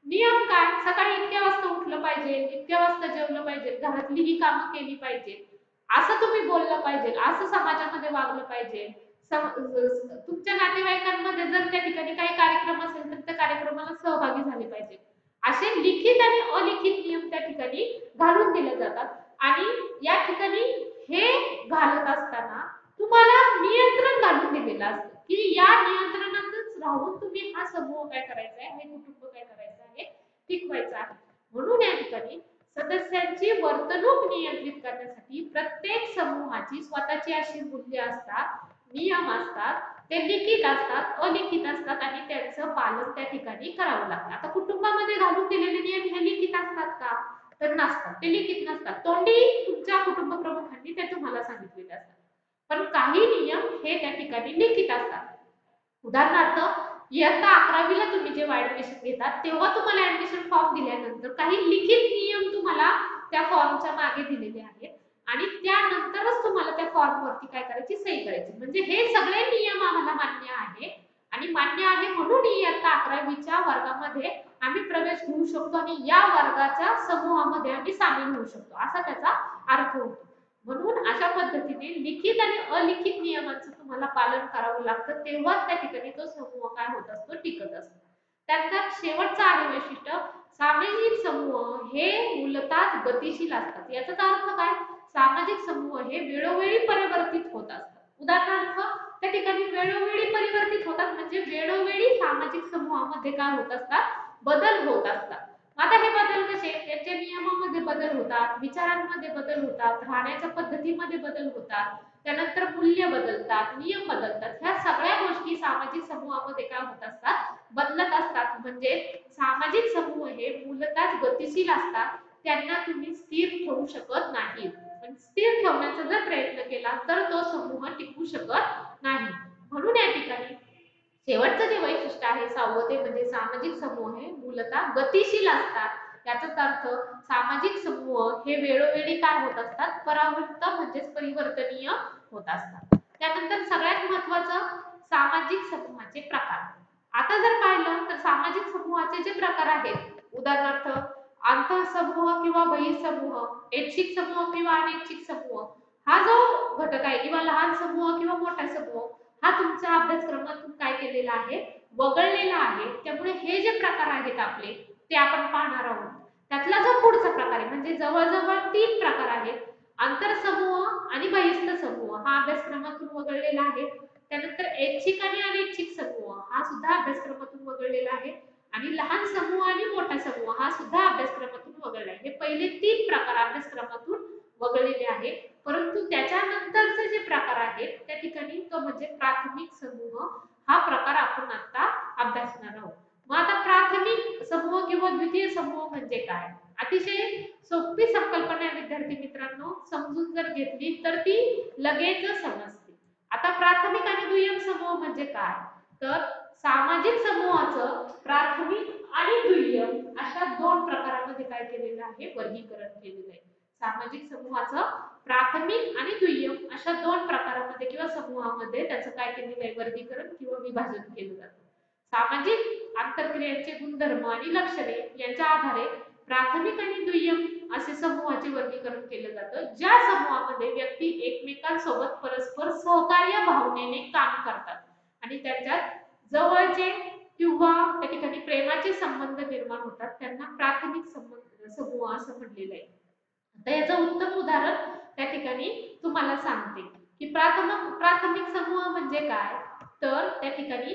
नियम काय? सकाळी इतक्या वाजता उठलं पाहिजे, इतक्या वाजता जेवलं पाहिजे, घरातली ही कामं केली पाहिजे, असं तुम्ही बोललं पाहिजे, असं समाजामध्ये वागलं पाहिजे. तुमच्या नातेवाईकांमध्ये जर त्या ठिकाणी काही कार्यक्रम असेल तर त्या कार्यक्रमाला सहभागी झाले पाहिजे. असे लिखित आणि अलिखित नियम त्या ठिकाणी घालून दिले जातात. आणि या ठिकाणी हे घालत असताना तुम्हाला नियंत्रण घालून दिलेलं असतं की या नियंत्रणातच राहून तुम्ही हा समूह काय करायचा आहे, हे कुटुंब काय करायचं आहे, टिकवायचं आहे. म्हणून या ठिकाणी सदस्यांची वर्तणूक नियंत्रित करण्यासाठी प्रत्येक समूहाची स्वतःची अशी मूल्य असतात, नियम असतात, ते लिखित असतात, अलिखित असतात आणि त्यांचं पालन त्या ठिकाणी करावं लागतं. आता कुटुंबामध्ये घालून दिलेले नियम हे लिखित असतात का? तर नसतात, ते लिखित नसतात. तोंडी तुमच्या कुटुंब प्रमुखांनी ते तुम्हाला सांगितलेले असतात. पण काही नियम हे त्या ठिकाणी लिखित असतात. उदाहरणार्थ, इयत्ता 11वी ला तुम्ही जेव्हा ऍडमिशन घेतात तेव्हा तुम्हाला ऍडमिशन फॉर्म दिल्यानंतर काही लिखित नियम तुम्हाला त्या फॉर्मच्या मागे दिलेले आहेत आणि त्यानंतरच तुम्हाला त्या फॉर्म वरती काय करायची, सही करायची. म्हणजे हे सगळे नियम आम्हाला मान्य आहे आणि मान्य आहे म्हणून इयत्ता 11वीच्या वर्गामध्ये आम्ही प्रवेश घेऊ शकतो आणि या वर्गाच्या समूहामध्ये आम्ही सामील होऊ शकतो, असा त्याचा अर्थ होतो. म्हणून अशा पद्धतीने लिखित आणि अलिखित नियमांचं तुम्हाला पालन करावं लागतं, तेव्हाच त्या ठिकाणी तो समूह काय होत असतो, टिकत असतो. त्यानंतर शेवटचं आहे वैशिष्ट्य, सामाजिक समूह हे मूलतः गतिशील असतात. याचा अर्थ काय? सामाजिक समूह हे वेळोवेळी परिवर्तित होत असतात. उदाहरणार्थ, त्या ठिकाणी वेळोवेळी परिवर्तित होतात म्हणजे वेळोवेळी सामाजिक समूहामध्ये काय होत असतात, बदल होत असतात. आता हे बदल कसे? त्यांच्या नियमामध्ये बदल होतात, विचारांमध्ये बदल होतात, राहण्याच्या पद्धतीमध्ये बदल होतात, त्यानंतर मूल्य बदलतात, नियम बदलतात. ह्या सगळ्या गोष्टी सामाजिक समूहामध्ये काय होत असतात, बदलत असतात. म्हणजे सामाजिक समूह हे मूलतः गतिशील असतात, त्यांना तुम्ही स्थिर ठेवू शकत नाही. पण स्थिर ठेवण्याचा जर प्रयत्न केला तर तो समूह टिकू शकत नाही. म्हणून या ठिकाणी शेवटचं जे वैशिष्ट्य आहे 6वं, ते म्हणजे सामाजिक समूह हे मूलतः गतिशील असतात. याचाच अर्थ सामाजिक समूह हे वेळोवेळी काय होत असतात, परावर्त म्हणजेच परिवर्तनीय होत असतात. त्यानंतर सगळ्यात महत्त्वाचं, सामाजिक समूहाचे प्रकार. आता जर पाहिलं तर सामाजिक समूहाचे जे प्रकार आहेत, उदाहरणार्थ आंतरसमूह किंवा बहिर्समूह, ऐच्छिक समूह किंवा अनैच्छिक समूह, हा जो घटक आहे किंवा लहान समूह किंवा मोठा समूह, हा तुमच्या अभ्यासक्रमातून काय केलेला आहे, वगळलेला आहे. त्यामुळे हे जे प्रकार आहेत आपले ते आपण पाहणार आहोत. त्यातला जो पुढचा प्रकार आहे म्हणजे जवळजवळ 3 प्रकार आहेत. आंतरसमूह आणि बहिस्थ समूह हा अभ्यासक्रमातून वगळलेला आहे. त्यानंतर ऐच्छिक आणि अनैच्छिक समूह हा सुद्धा अभ्यासक्रमातून वगळलेला आहे आणि लहान समूह आणि मोठा समूह हा सुद्धा अभ्यासक्रमातून वगळला आहे. हे पहिले 3 प्रकार अभ्यासक्रमातून वगळलेले आहे. परंतु त्याच्यानंतरचे जे प्रकार आहेत त्या ठिकाणी तो म्हणजे प्राथमिक समूह, हा प्रकार आपण आता अभ्यासणार आहोत. मग आता प्राथमिक समूह किंवा द्वितीय समूह म्हणजे काय? अतिशय सोपी संकल्पना आहे विद्यार्थी मित्रांनो, समजून जर घेतली तर ती लगेच समजते. आता प्राथमिक आणि दुय्यम समूह म्हणजे काय? तर सामाजिक समूहाचं प्राथमिक आणि दुय्यम अशा 2 प्रकारामध्ये काय केलेलं आहे, वर्गीकरण केलेलं आहे. सामाजिक समूहाचं प्राथमिक आणि दुय्यम अशा 2 प्रकारामध्ये किंवा समूहामध्ये त्याचं काय केलेलं आहे, वर्गीकरण किंवा विभाजन केलं जातं. सामाजिक आंतरक्रियांचे गुणधर्म आणि लक्षणे यांच्या आधारे प्राथमिक आणि दुय्यम असे समूहाचे वर्गीकरण केलं जातं. ज्या समूहामध्ये व्यक्ती एकमेकांसोबत परस्पर सहकार्य भावनेने काम करतात आणि त्यांच्यात जवळचे किंवा त्या ठिकाणी प्रेमाचे संबंध निर्माण होतात, त्यांना प्राथमिक समूह असं म्हटलेलं आहे. आता याचं उत्तम उदाहरण त्या ठिकाणी तुम्हाला सांगते की प्राथमिक समूह म्हणजे काय? तर त्या ठिकाणी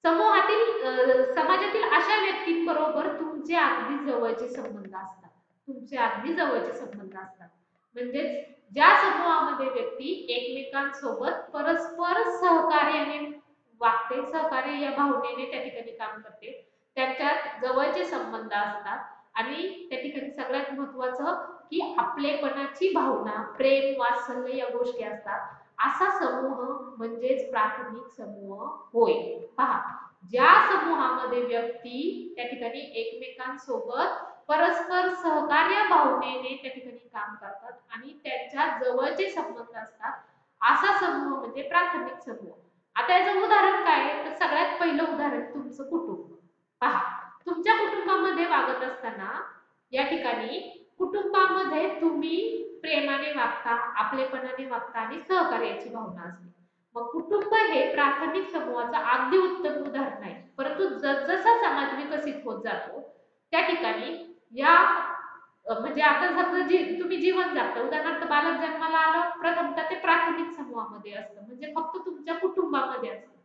समूहातील समाजातील अशा व्यक्तींबरोबर तुमचे अगदी जवळचे संबंध असतात. तुमचे अगदी जवळचे संबंध असतात. म्हणजेच ज्या समूहामध्ये व्यक्ती एकमेकांसोबत परस्पर सहकार्याने वागते, सहकार्य या भावनेने त्या ठिकाणी काम करते, त्यांच्यात जवळचे संबंध असतात आणि त्या ठिकाणी सगळ्यात महत्त्वाचं की आपलेपणाची भावना, प्रेम, वात्सल्य या गोष्टी असतात. असा समूह म्हणजेच प्राथमिक समूह होय. पहा, ज्या समूहामध्ये व्यक्ती त्या ठिकाणी एकमेकांसोबत परस्पर सहकार्य भावनेने त्या ठिकाणी काम करतात आणि त्यांच्या जवळचे संबंध असतात, असा समूह म्हणजे प्राथमिक समूह. आता याचं उदाहरण काय आहे? तर सगळ्यात पहिलं उदाहरण तुमचं कुटुंब. पहा, तुमच्या कुटुंबामध्ये वागत असताना या ठिकाणी कुटुंबामध्ये तुम्ही प्रेमाने वागता, आपलेपणाने वागता आणि सहकार्याची भावना असते. मग कुटुंब हे प्राथमिक समूहाचं अगदी उत्तम उदाहरण आहे. परंतु जसजसा समाज विकसित होत जातो, त्या ठिकाणी या म्हणजे आता समजा तुम्ही जीवन जगता, उदाहरणार्थ बालक जन्माला आलं, प्रथमतः ते प्राथमिक समूहामध्ये असतं, म्हणजे फक्त तुमच्या कुटुंबामध्ये असतं.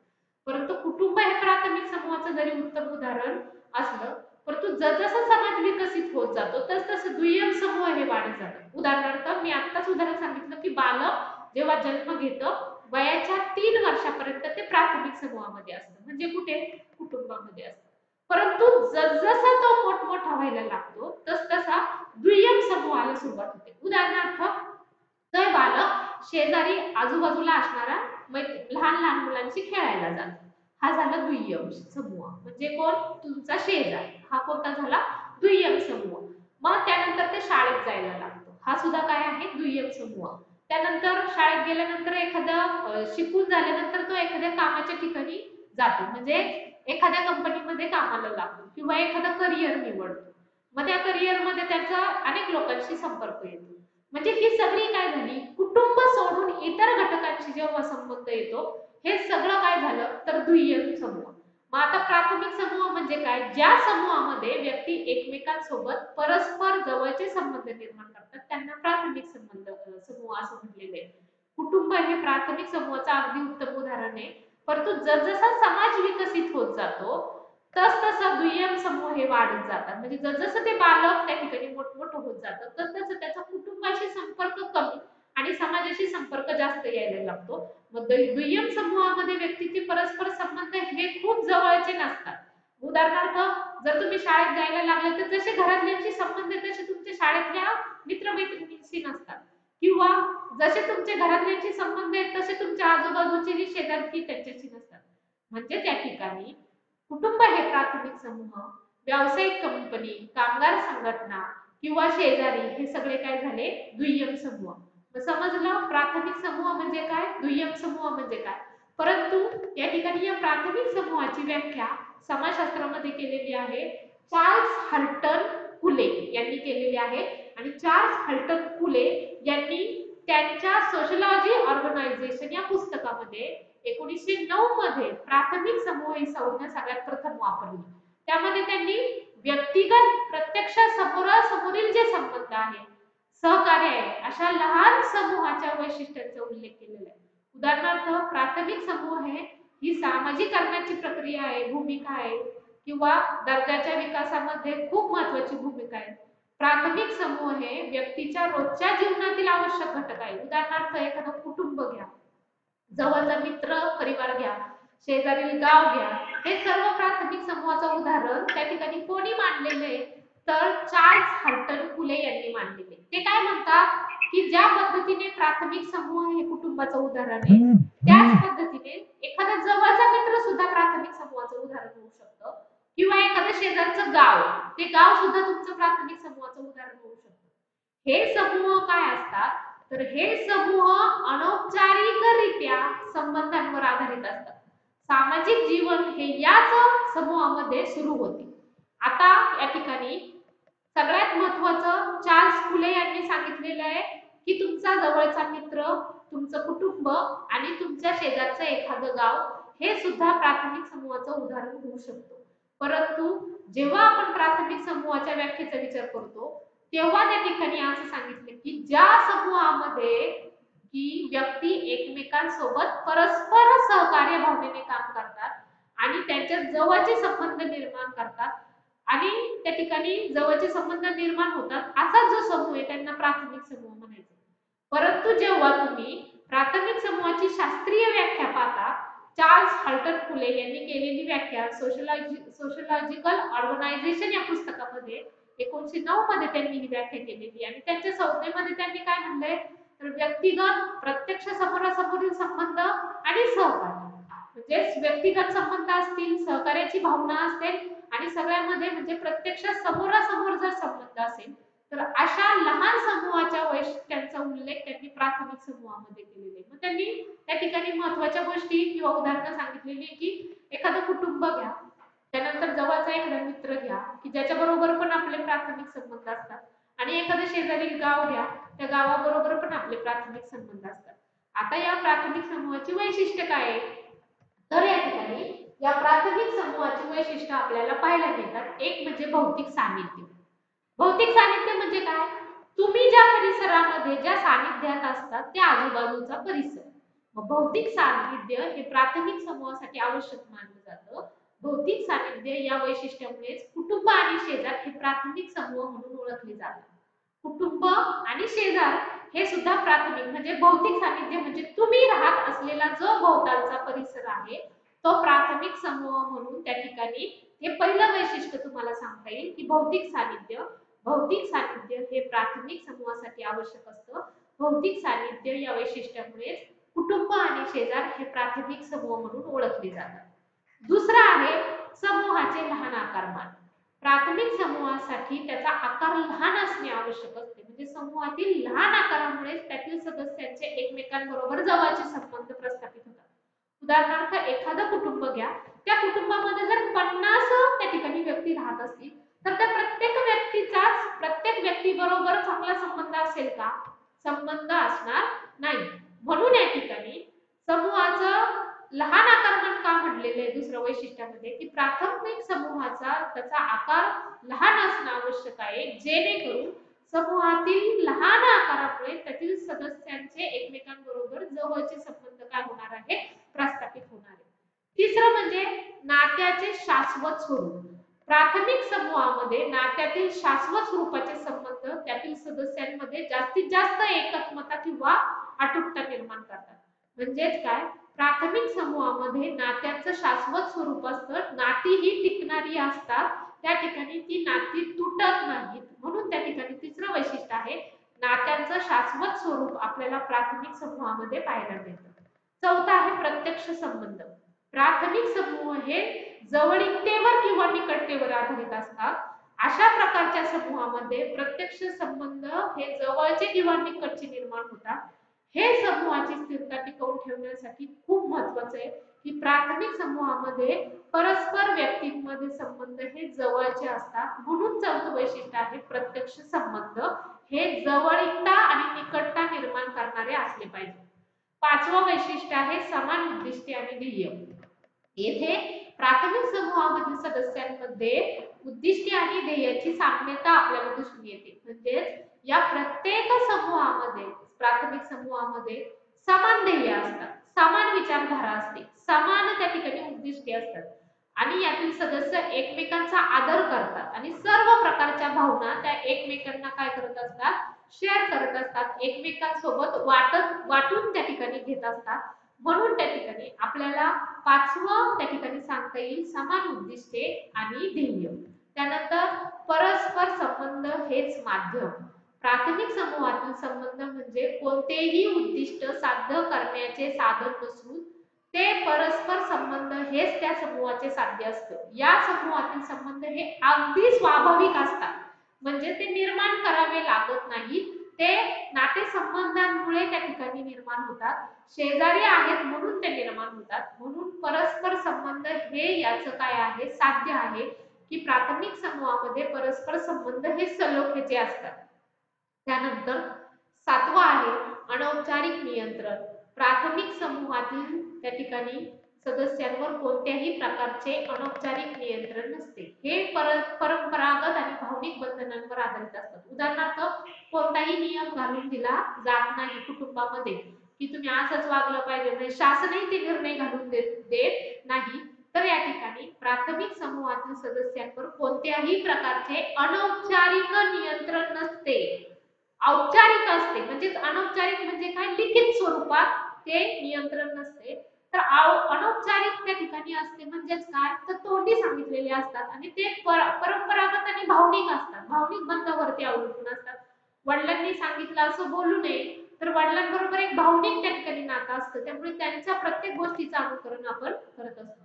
परंतु कुटुंब हे प्राथमिक समूहाचं जरी उत्तम उदाहरण असलं, परंतु जसजसा समाज विकसित होत जातो तसतसं दुय्यम समूह हे वाढत जातात. उदाहरणार्थ मी आत्ताच उदाहरण सांगितलं की बालक जेव्हा जन्म घेतं वयाच्या 3 वर्षापर्यंत ते प्राथमिक समूहामध्ये असतं, म्हणजे कुठे? कुटुंबामध्ये असतं. परंतु जसजसा तो मोठमोठा व्हायला लागतो तसतसा दुय्यम समूहाला सुरुवात होते. उदाहरणार्थ तर बालक शेजारी आजूबाजूला असणाऱ्या लहान लहान मुलांशी खेळायला जातो. हा झाला दुय्यम समूह. म्हणजे कोण? तुमचा शेजार. हा कोणता झाला? दुय्यम समूह. मग त्यानंतर ते शाळेत जायला लागतो. हा सुद्धा काय आहे? दुय्यम समूह. त्यानंतर शाळेत गेल्यानंतर एखादं शिकून झाल्यानंतर तो एखाद्या कामाच्या ठिकाणी जातो. म्हणजे एखाद्या कंपनीमध्ये कामाला लागतो किंवा एखादं करिअर निवडतो. मग त्या करिअरमध्ये त्याचा अनेक लोकांशी संपर्क येतो. म्हणजे ही सगळी काय झाली? कुटुंब सोडून इतर घटकांशी जेव्हा संबंध येतो, हे सगळं काय झालं? तर दुय्यम समूह. मग आता प्राथमिक समूह म्हणजे काय? ज्या समूहामध्ये व्यक्ती एकमेकांसोबत परस्पर जवळचे संबंध निर्माण करतात त्यांना प्राथमिक समूह असं म्हटलेलं आहे. कुटुंब हे प्राथमिक समूहाचं अगदी उत्तम उदाहरण आहे. परंतु जसजसा समाज विकसित होत जातो तसतसा दुय्यम समूह हे वाढत जातात. म्हणजे जसजसं ते बालक त्या ठिकाणी मोठमोठं होत जातं तसतसं त्याचा कुटुंबाशी संपर्क कमी आणि समाजाशी संपर्क जास्त यायला लागतो. मग दुय्यम समूहामध्ये व्यक्तीचे परस्पर संबंध हे खूप जवळचे नसतात. उदाहरणार्थ जर तुम्ही शाळेत जायला लागले तर जसे घरातल्यांशी संबंध आहेत तसे तुमच्या शाळेतल्या मित्रमैत्रिणींशी नसतात, किंवा जसे तुमचे घरातल्यांशी संबंध आहेत तसे तुमच्या आजूबाजूचे जे शेजारची त्यांच्याशी नसतात. म्हणजे त्या ठिकाणी कुटुंब हे प्राथमिक समूह, व्यावसायिक कंपनी, कामगार संघटना किंवा शेजारी हे सगळे काय झाले? दुय्यम समूह. मग समजलं प्राथमिक समूह म्हणजे काय, दुय्यम समूह म्हणजे काय. परंतु या ठिकाणी या प्राथमिक समूहाची व्याख्या समाजशास्त्रामध्ये केलेली आहे चार्ल्स हल्टन कुले यांनी केलेली आहे. आणि चार्ल्स हल्टन कुले यांनी त्यांच्या सोशलॉजी ऑर्गनायझेशन या पुस्तकामध्ये 1909 मध्ये प्राथमिक समूह ही संज्ञा सगळ्यात प्रथम वापरली. त्यामध्ये त्यांनी व्यक्तिगत प्रत्यक्ष समोरासमोरील जे संबंध आहे, सहकार्य आहे, अशा लहान समूहाच्या वैशिष्ट्यांचा उल्लेख केलेला आहे. उदाहरणार्थ प्राथमिक समूह ही सामाजिकरणाची प्रक्रिया आहे, भूमिका आहे, किंवा दर्जाच्या विकासामध्ये खूप महत्वाची भूमिका आहे. प्राथमिक समूह हे व्यक्तीच्या रोजच्या जीवनातील आवश्यक घटक आहे. उदाहरणार्थ एखादं कुटुंब घ्या, जवळचा मित्र परिवार घ्या, शेजारील गाव घ्या, हे सर्व प्राथमिक समूहाचं उदाहरण त्या ठिकाणी कोणी मांडलेलं आहे? तर चार्ल्स हल्टन कुले यांनी मांडलेले. ते काय म्हणतात की ज्या पद्धतीने प्राथमिक समूह हे कुटुंबाचं उदाहरण आहे, त्याच पद्धतीने एखादा जवळचा मित्र सुद्धा प्राथमिक समूहाचं उदाहरण होऊ शकतं, किंवा एखादं शेजारचं गाव, ते गाव सुद्धा तुमचं प्राथमिक समूहाचं उदाहरण होऊ शकतं. हे समूह काय असतात? तर हे समूह अनौपचारिकरित्या संबंधांवर आधारित असतात. सामाजिक जीवन हे याच समूहामध्ये सुरू होते. आता या ठिकाणी सगळ्यात महत्वाचं चार्ल्स कुले यांनी सांगितलेलं आहे की तुमचा जवळचा मित्र, तुमचं कुटुंब आणि तुमच्या शेजारचं एखादं गाव हे सुद्धा प्राथमिक समूहाचं उदाहरण होऊ शकतो. परंतु जेव्हा आपण प्राथमिक समूहाच्या व्याख्येचा विचार करतो तेव्हा त्या ठिकाणी असं सांगितलं की ज्या समूहामध्ये की व्यक्ती एकमेकांसोबत परस्पर सहकार्य भावनेने काम करतात आणि त्यांच्यात जवळचे संबंध निर्माण करतात आणि त्या ठिकाणी जवळचे संबंध निर्माण होतात, असा जो समूह आहे त्यांना प्राथमिक समूह म्हणायचे. परंतु जेव्हा तुम्ही प्राथमिक समूहाची शास्त्रीय व्याख्या पाहता, चार्ल्स हल्टन कुले यांनी केलेली व्याख्या सोशलॉजिकल ऑर्गनायझेशन या पुस्तकामध्ये 1909 मध्ये त्यांनी ही व्याख्या केलेली. आणि त्यांच्या संज्ञेमध्ये त्यांनी काय म्हणलंय तर व्यक्तिगत प्रत्यक्ष समोरासमोरील संबंध आणि सहकार्य, म्हणजे व्यक्तिगत संबंध असतील, सहकार्याची भावना असेल आणि सगळ्यामध्ये म्हणजे प्रत्यक्ष समोरासमोर जर संबंध असेल तर अशा लहान समूहाच्या वैशिष्ट्यांचा उल्लेख त्यांनी प्राथमिक समूहामध्ये केलेला आहे. मग त्यांनी त्या त्या ठिकाणी महत्वाच्या गोष्टी किंवा उदाहरणं सांगितलेली की एखादं कुटुंब घ्या, त्यानंतर जवळचा एखादा मित्र घ्या की ज्याच्या बरोबर पण आपले प्राथमिक संबंध असतात, आणि एखादं शेजारी गाव घ्या, त्या गावाबरोबर पण आपले प्राथमिक संबंध असतात. आता या प्राथमिक समूहाची वैशिष्ट्य काय आहे? तर या ठिकाणी या प्राथमिक समूहाची वैशिष्ट्य आपल्याला पाहायला मिळतात. एक म्हणजे भौतिक सानिध्य. भौतिक सानिध्य म्हणजे काय? तुम्ही ज्या परिसरामध्ये ज्या सानिध्यात असतात त्या आजूबाजूचा परिसर. मग भौतिक सानिध्य हे प्राथमिक समूहासाठी आवश्यक मानलं जातं. भौतिक सानिध्य या वैशिष्ट्यामुळेच कुटुंब आणि शेजार हे प्राथमिक समूह म्हणून ओळखले जातात. कुटुंब आणि शेजार हे सुद्धा प्राथमिक म्हणजे भौतिक सानिध्य म्हणजे तुम्ही राहत असलेला जो भोवतालचा परिसर आहे तो प्राथमिक समूह म्हणून त्या ठिकाणी हे पहिलं वैशिष्ट्य तुम्हाला सांगता येईल की भौतिक सानिध्य. भौतिक सानिध्य हे प्राथमिक समूहासाठी आवश्यक असतं. भौतिक सानिध्य या वैशिष्ट्यामुळे कुटुंब आणि शेजार हे प्राथमिक समूह म्हणून ओळखले जातात. दुसरा आहे समूहाचे लहान आकारमान. प्राथमिक समूहासाठी त्याचा आकार लहान असणे आवश्यक असते, म्हणजे समूहातील लहान आकारामुळे त्यातील सदस्यांचे एकमेकांबरोबर जवळचे संबंध प्रस्थापित होतात. उदाहरणार्थ एखादं कुटुंब घ्या, त्या कुटुंबामध्ये जर 50 त्या ठिकाणी व्यक्ती राहत असतील तर त्या प्रत्येक व्यक्तीबरोबर चांगला संबंध असेल का? संबंध असणार नाही. म्हणून या ठिकाणी समूहाचं लहान आकारमान का म्हटलेलं आहे दुसऱ्या वैशिष्ट्यामध्ये की प्राथमिक समूहाचा त्याचा आकार लहान असणं आवश्यक आहे, जेणेकरून समूहातील लहान आकारामुळे त्यातील सदस्यांचे एकमेकांबरोबर जवळचे संबंध काय होणार आहे? प्रस्थापित होणार आहे. तिसरं म्हणजे नात्याचे शाश्वत स्वरूप. प्राथमिक समूहामध्ये नात्यातील शाश्वत स्वरूपाचे संबंध त्यातील सदस्यांमध्ये जास्तीत जास्त एकात्मता किंवा अटूटता निर्माण करतात. म्हणजेच काय? प्राथमिक समूहामध्ये नात्यांचं शाश्वत स्वरूप असतं, नाती ही टिकणारी असतात, त्या ठिकाणी ती नाती तुटत नाहीत. म्हणून त्या ठिकाणी तिसरं वैशिष्ट्य आहे नात्यांचं शाश्वत स्वरूप आपल्याला प्राथमिक समूहामध्ये पाहायला मिळतं. चौथा आहे प्रत्यक्ष संबंध. प्राथमिक समूह हे जवळीकतेवर किंवा निकटतेवर आधारित असतात. अशा प्रकारच्या समूहामध्ये प्रत्यक्ष संबंध हे जवळचे किंवा निकटचे निर्माण होतात. हे समूहाची स्थिरता टिकवून ठेवण्यासाठी खूप महत्वाचं आहे की प्राथमिक समूहामध्ये परस्पर व्यक्तींमध्ये संबंध हे जवळचे असतात. म्हणून चौथं वैशिष्ट्य आहे प्रत्यक्ष संबंध हे जवळीकता आणि निकटता निर्माण करणारे असले पाहिजे. पाचवं वैशिष्ट्य आहे समान उद्दिष्टे आणि ध्येय. येथे प्राथमिक समूहामधील सदस्यांमध्ये उद्दिष्टे आणि ध्येयाची साम्यता आपल्याला दिसून येते. म्हणजेच या प्रत्येक समूहामध्ये प्राथमिक समूहामध्ये समान ध्येय असतात, समान विचारधारा असते, समान त्या ठिकाणी उद्दिष्टे असतात आणि यातील सदस्य एकमेकांचा आदर करतात आणि सर्व प्रकारच्या भावना त्या एकमेकांना काय करत असतात? शेअर करत असतात, एकमेकांसोबत वाटून त्या ठिकाणी घेत असतात. म्हणून त्या ठिकाणी आपल्याला पाचवं त्या ठिकाणी सांगता येईल समान उद्दिष्टे आणि ध्येय. त्यानंतर परस्पर संबंध हेच माध्यम. प्राथमिक समूहातील संबंध म्हणजे कोणतेही उद्दिष्ट साध्य करण्याचे साधन नसून ते परस्पर संबंध हेच त्या समूहाचे साध्य असतं. या समूहातील संबंध हे अगदी स्वाभाविक असतात, म्हणजे ते निर्माण करावे लागत नाही, ते नातेसंबंधांमुळे त्या ठिकाणी निर्माण होतात. शेजारी आहेत म्हणून ते निर्माण होतात. म्हणून परस्पर संबंध हे याचं काय आहे? साध्य आहे की प्राथमिक समूहामध्ये परस्पर संबंध हे सलोख्याचे असतात. त्यानंतर सातवा आहे अनौपचारिक नियंत्रण. प्राथमिक समूहातील त्या ठिकाणी सदस्यांवर कोणत्याही प्रकारचे अनौपचारिक नियंत्रण नसते. हे परंपरागत आणि भावनिक बंधनांवर आधारित असतात. उदाहरणार्थ कोणताही नियम घालून दिला जात नाही कुटुंबामध्ये की तुम्ही असंच वागलं पाहिजे, म्हणजे शासनही ते निर्णय घालून देत नाही. तर या ठिकाणी प्राथमिक समूहातील सदस्यांवर कोणत्याही प्रकारचे अनौपचारिक नियंत्रण नसते, औपचारिक असते. म्हणजेच अनौपचारिक म्हणजे काय? लिखित स्वरूपात ते नियंत्रण नसते. तर अनौपचारिक त्या ठिकाणी असते म्हणजेच काय? तर तोंडी सांगितलेले असतात आणि ते परंपरागत आणि भावनिक असतात, भावनिक बंधावरती अवलंबून असतात. वडिलांनी सांगितलं असं बोलू नये, तर वडिलांबरोबर एक भावनिक त्या ठिकाणी नातं असतं, त्यामुळे त्यांच्या प्रत्येक गोष्टीचं अनुकरण आपण करत असतो.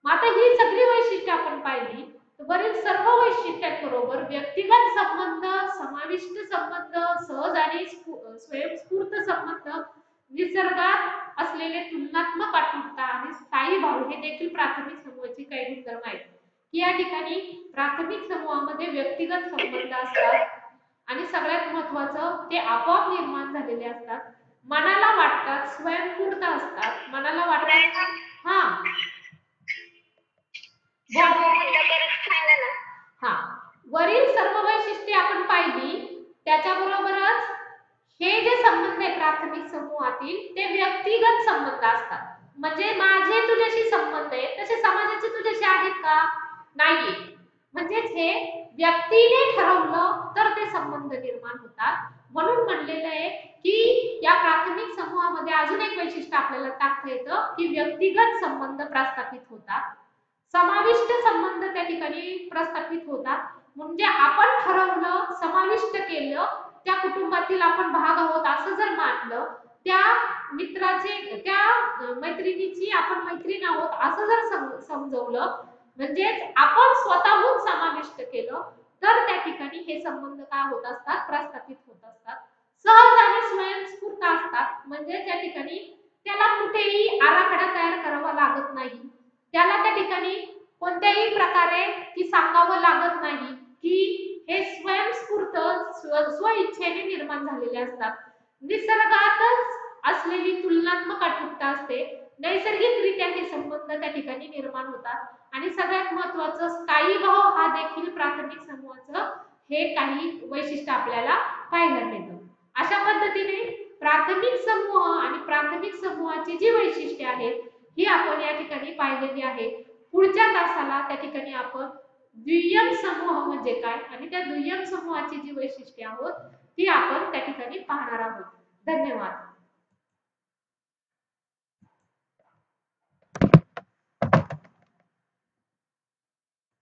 मग आता ही सगळी वैशिष्ट्ये आपण पाहिली, तर वरील सर्व वैशिष्ट्यांबरोबर व्यक्तिगत संबंध, समाविष्ट संबंध, सहज आणि स्वयंस्फूर्त संबंध निसर्गात असलेले तुलनात्मक अचूकता आणि स्थायी भाव हे देखील प्राथमिक समूहाची काही गुणधर्म आहेत. की या ठिकाणी प्राथमिक समूहामध्ये व्यक्तिगत संबंध असतात आणि सगळ्यात महत्वाचं ते आपोआप निर्माण झालेले असतात. मनाला वाटतात, स्वयंस्फूर्त असतात. मनाला वाटतात. हा, बोल. समूहामधला फरक सांगा ना. हा, वरील सर्व वैशिष्ट्ये आपण पाहिली, त्याच्याबरोबरच हे जे संबंध आहे प्राथमिक समूहातील ते व्यक्तिगत संबंध असतात. म्हणजे माझे तुझ्याशी संबंध आहेत तसे समाजाचे तुझ्याशी आहेत का? नाहीये. म्हणजेच हे व्यक्तीने ठरवलं तर ते संबंध निर्माण होतात. म्हणून म्हणलेलं आहे की या प्राथमिक समूहामध्ये अजून एक वैशिष्ट्य आपल्याला टाकता येतं की व्यक्तिगत संबंध प्रस्थापित होतात, समाविष्ट संबंध त्या ठिकाणी प्रस्थापित होतात. म्हणजे आपण ठरवलं, समाविष्ट केलं, त्या कुटुंबातील आपण भाग आहोत असं जर मानलं, त्या मित्राचे, त्या मैत्रिणीची आपण मैत्रीण आहोत असं जर समजवलं, म्हणजेच आपण स्वतःहून समाविष्ट केलं, तर त्या ठिकाणी हे संबंध काय होत असतात? प्रस्थापित होत असतात. सहज आणि स्वयंस्फूर्त असतात. म्हणजे त्या ठिकाणी त्याला कुठेही आराखडा तयार करावा लागत नाही. त्याला त्या ठिकाणी कोणत्याही प्रकारे की सांगावं लागत नाही की हे स्वयंस्फूर्त स्वइच्छेने निर्माण झालेले असतात. निसर्गातच असलेली तुलनात्मक अचूकता असते. नैसर्गिकरित्या हे संबंध त्या ठिकाणी निर्माण होतात आणि सगळ्यात महत्वाचं स्थायी भाव हा देखील प्राथमिक समूहाचं हे काही वैशिष्ट्य आपल्याला पाहायला मिळतं. अशा पद्धतीने प्राथमिक समूह आणि प्राथमिक समूहाची जी वैशिष्ट्ये आहेत ही आपण या ठिकाणी पाहिलेली आहे. पुढच्या तासाला त्या ठिकाणी आपण दुय्यम समूह म्हणजे काय आणि त्या दुय्यम समूहाची जी वैशिष्ट्ये आहोत ती आपण त्या ठिकाणी पाहणार आहोत. धन्यवाद.